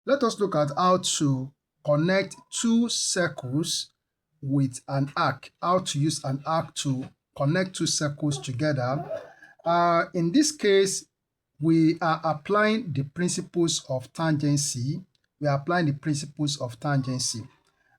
Let us look at how to connect two circles with an arc, how to use an arc to connect two circles together. In this case, we are applying the principles of tangency. We are applying the principles of tangency.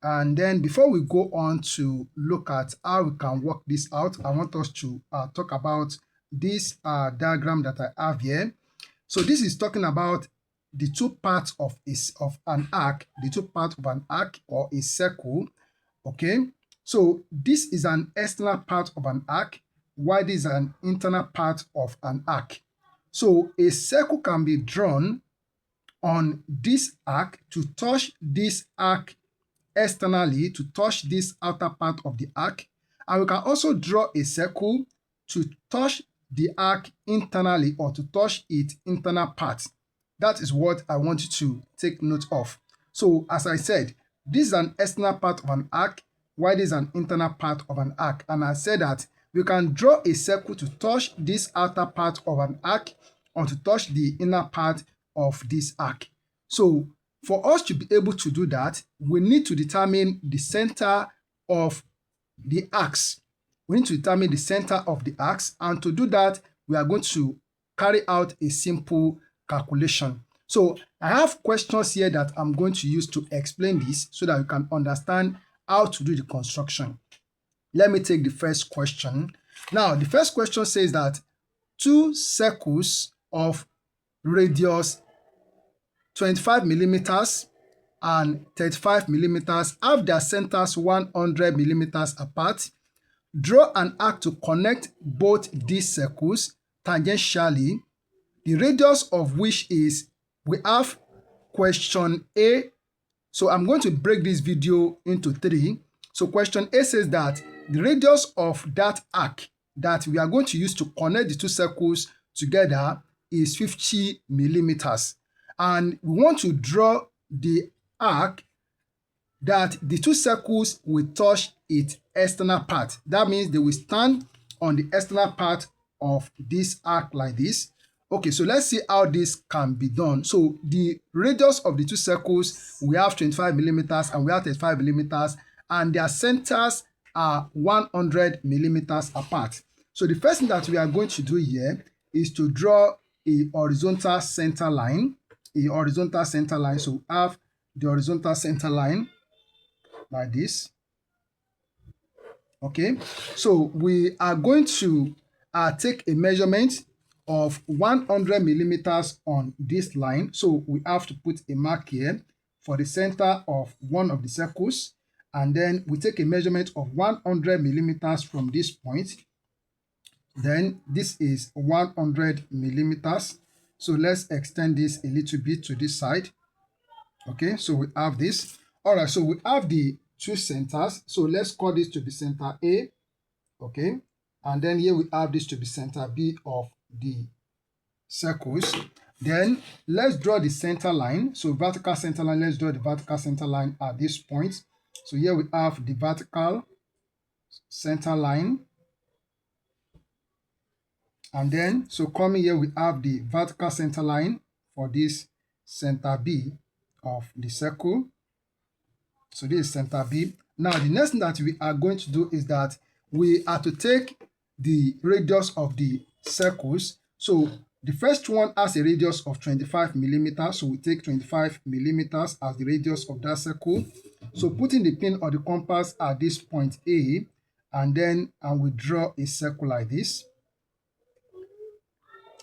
And then before we go on to look at how we can work this out, I want us to talk about this diagram that I have here. So this is talking about the two parts of an arc, the two parts of an arc or a circle. Okay, so this is an external part of an arc, while this is an internal part of an arc. So a circle can be drawn on this arc to touch this arc externally, to touch this outer part of the arc, and we can also draw a circle to touch the arc internally or to touch its internal part. That is what I want you to take note of. So as I said, this is an external part of an arc, while this is an internal part of an arc. And I said that we can draw a circle to touch this outer part of an arc or to touch the inner part of this arc. So for us to be able to do that, we need to determine the center of the arcs. We need to determine the center of the arcs, and to do that, we are going to carry out a simple calculation. So I have questions here that I'm going to use to explain this so that you can understand how to do the construction. Let me take the first question. Now, the first question says that two circles of radius 25 millimeters and 35 millimeters have their centers 100 millimeters apart. Draw an arc to connect both these circles tangentially, the radius of which is, we have question A. So I'm going to break this video into three. So question A says that the radius of that arc that we are going to use to connect the two circles together is 50 millimeters. And we want to draw the arc that the two circles will touch its external part. That means they will stand on the external part of this arc like this. Okay, so let's see how this can be done. So the radius of the two circles, we have 25 millimeters and we have 35 millimeters, and their centers are 100 millimeters apart. So the first thing that we are going to do here is to draw a horizontal center line. So we have the horizontal center line like this. Okay, so we are going to take a measurement of 100 millimeters on this line. So we have to put a mark here for the center of one of the circles, and then we take a measurement of 100 millimeters from this point. Then this is 100 millimeters. So let's extend this a little bit to this side. Okay, so we have this. All right, so we have the two centers. So let's call this to be center A. Okay, and then here we have this to be center B of the circles. Then let's draw the center line. So vertical center line, let's draw the vertical center line at this point. So here we have the vertical center line. And then, so coming here, we have the vertical center line for this center B of the circle. So this is center B. Now, the next thing that we are going to do is that we are to take the radius of the circles. So the first one has a radius of 25 millimeters. So we take 25 millimeters as the radius of that circle. So putting the pin or the compass at this point A, and then we draw a circle like this.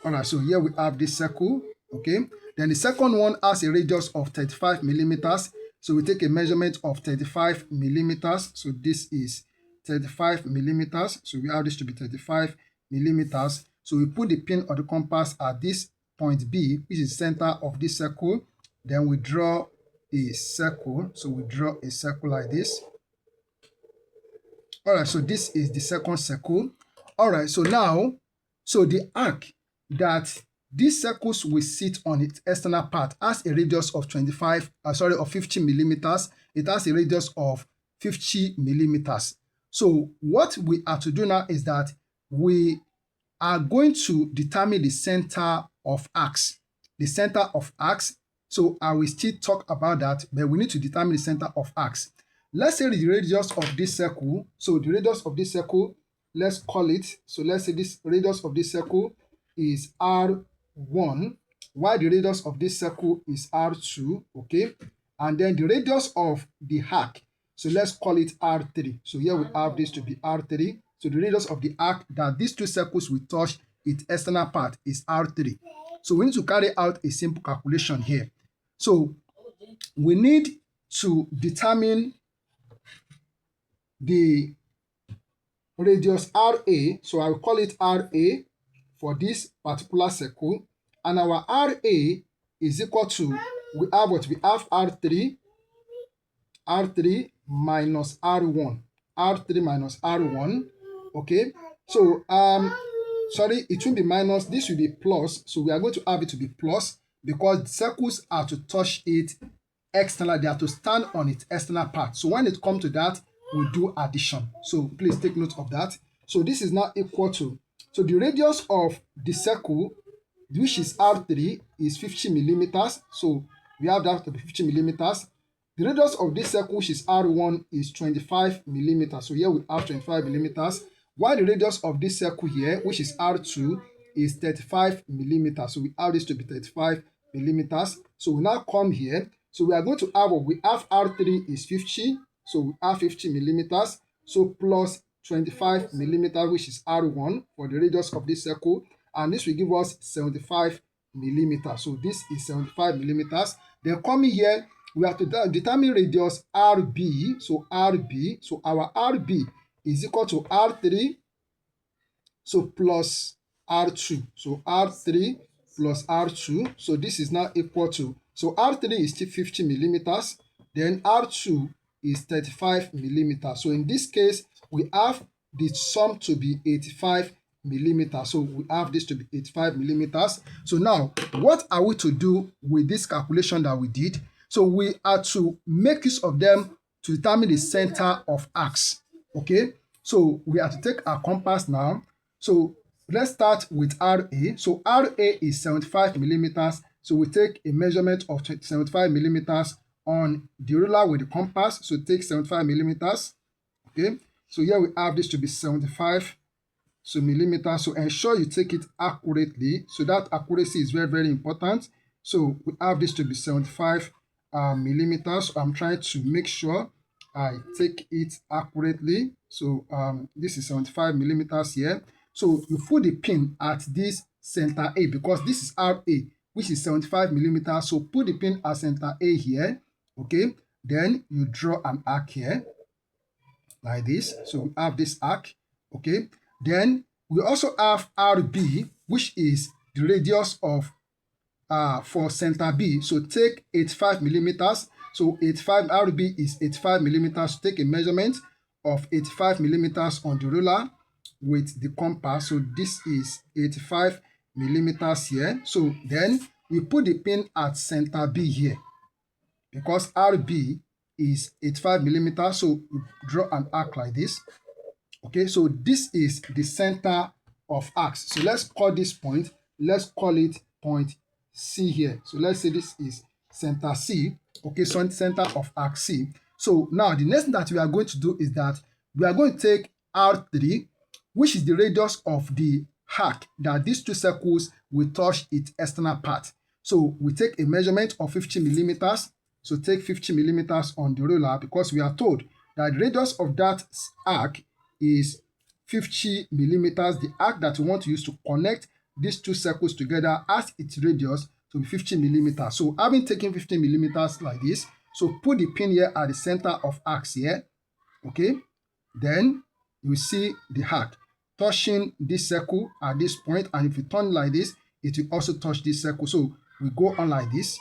All right, so here we have this circle. Okay, then the second one has a radius of 35 millimeters. So we take a measurement of 35 millimeters. So this is 35 millimeters. So we have this to be 35 millimeters. So we put the pin or the compass at this point B, which is the center of this circle. Then we draw a circle. So we draw a circle like this. All right, so this is the second circle. All right, so now, so the arc that these circles will sit on its external part has a radius of 50 millimeters. It has a radius of 50 millimeters. So what we are to do now is that we are going to determine the center of arcs. The center of arcs So I will still talk about that, but we need to determine the center of arcs. Let's say the radius of this circle. So the radius of this circle, let's call it. So let's say this radius of this circle is R1, while the radius of this circle is R2, okay? And then the radius of the arc, so let's call it R3. So here we have this to be R3. So the radius of the arc that these two circles will touch its external part is R3. So we need to carry out a simple calculation here. So we need to determine the radius RA. So I will call it RA for this particular circle. And our RA is equal to, we have what? We have R3 minus R1. R3 minus R1. Okay. So, sorry, it will be minus. This will be plus. So we are going to have it to be plus because the circles are to touch it external. They are to stand on its external part. So when it comes to that, we do addition. So please take note of that. So this is now equal to, so the radius of the circle, which is R3, is 50 millimeters. So we have that to be 50 millimeters. The radius of this circle, which is R1, is 25 millimeters. So here we have 25 millimeters. While the radius of this circle here, which is R2, is 35 millimeters. So we have this to be 35 millimeters. So we now come here. So we are going to have, we have R3 is 50. So we have 50 millimeters. So plus 25 millimeters, which is R1 for the radius of this circle. And this will give us 75 millimeters. So this is 75 millimeters. Then coming here, we have to determine radius RB. So RB, so our RB is equal to R3, so plus R2. So R3 plus R2. So this is now equal to, so R3 is still 50 millimeters. Then R2 is 35 millimeters. So in this case, we have the sum to be 85 millimeters. So we have this to be 85 millimeters. So now, what are we to do with this calculation that we did? So we are to make use of them to determine the center of arcs. Okay, so we have to take our compass now. So let's start with RA. So RA is 75 millimeters. So we take a measurement of 75 millimeters on the ruler with the compass. So take 75 millimeters. Okay, so here we have this to be 75 millimeters. So ensure you take it accurately. So that accuracy is very, very important. So we have this to be 75 millimeters. So I'm trying to make sure I take it accurately. So this is 75 millimeters here. So you put the pin at this center A because this is RA, which is 75 millimeters. So put the pin at center A here. Okay, then you draw an arc here like this. So we have this arc. Okay, then we also have RB, which is the radius of for center B. So take 85 millimeters. So 85 RB is 85 millimeters. Take a measurement of 85 millimeters on the ruler with the compass. So this is 85 millimeters here. So then we put the pin at center B here because RB is 85 millimeters. So we draw an arc like this. Okay, so this is the center of arcs. So let's call this point, let's call it point C here. So let's say this is center C. Okay, so center of arc C. So now the next thing that we are going to do is that we are going to take R3, which is the radius of the arc that these two circles will touch its external part. So we take a measurement of 50 millimeters. So take 50 millimeters on the ruler because we are told that the radius of that arc is 50 millimeters. The arc that we want to use to connect these two circles together has its radius to be 50 millimeters. So having taken 50 millimeters like this, so put the pin here at the center of arcs here. Okay, then you see the arc touching this circle at this point, and if you turn like this, it will also touch this circle. So we go on like this,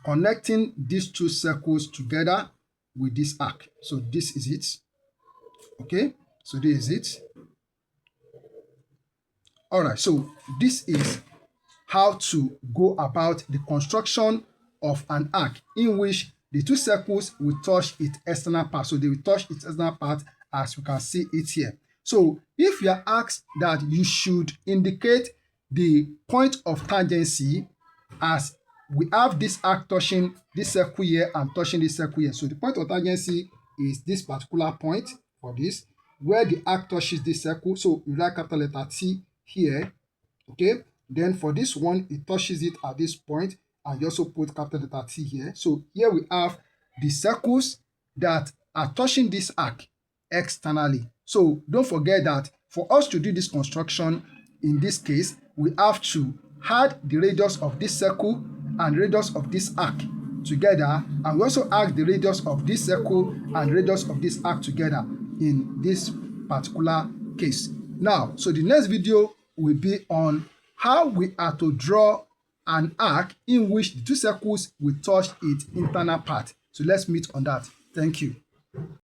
connecting these two circles together with this arc. So this is it. Okay, so this is it. All right, so this is how to go about the construction of an arc in which the two circles will touch its external part. So they will touch its external part as you can see it here. So if you are asked that you should indicate the point of tangency as we have this arc touching this circle here and touching this circle here. So the point of tangency is this particular point for this, where the arc touches this circle. So you write capital letter T here, okay? Then for this one, it touches it at this point, and you also put capital letter T here. So here we have the circles that are touching this arc externally. So don't forget that for us to do this construction, in this case, we have to add the radius of this circle and radius of this arc together, and we also add the radius of this circle and radius of this arc together in this particular case. Now, so the next video will be on how we are to draw an arc in which the two circles will touch its internal part. So let's meet on that. Thank you.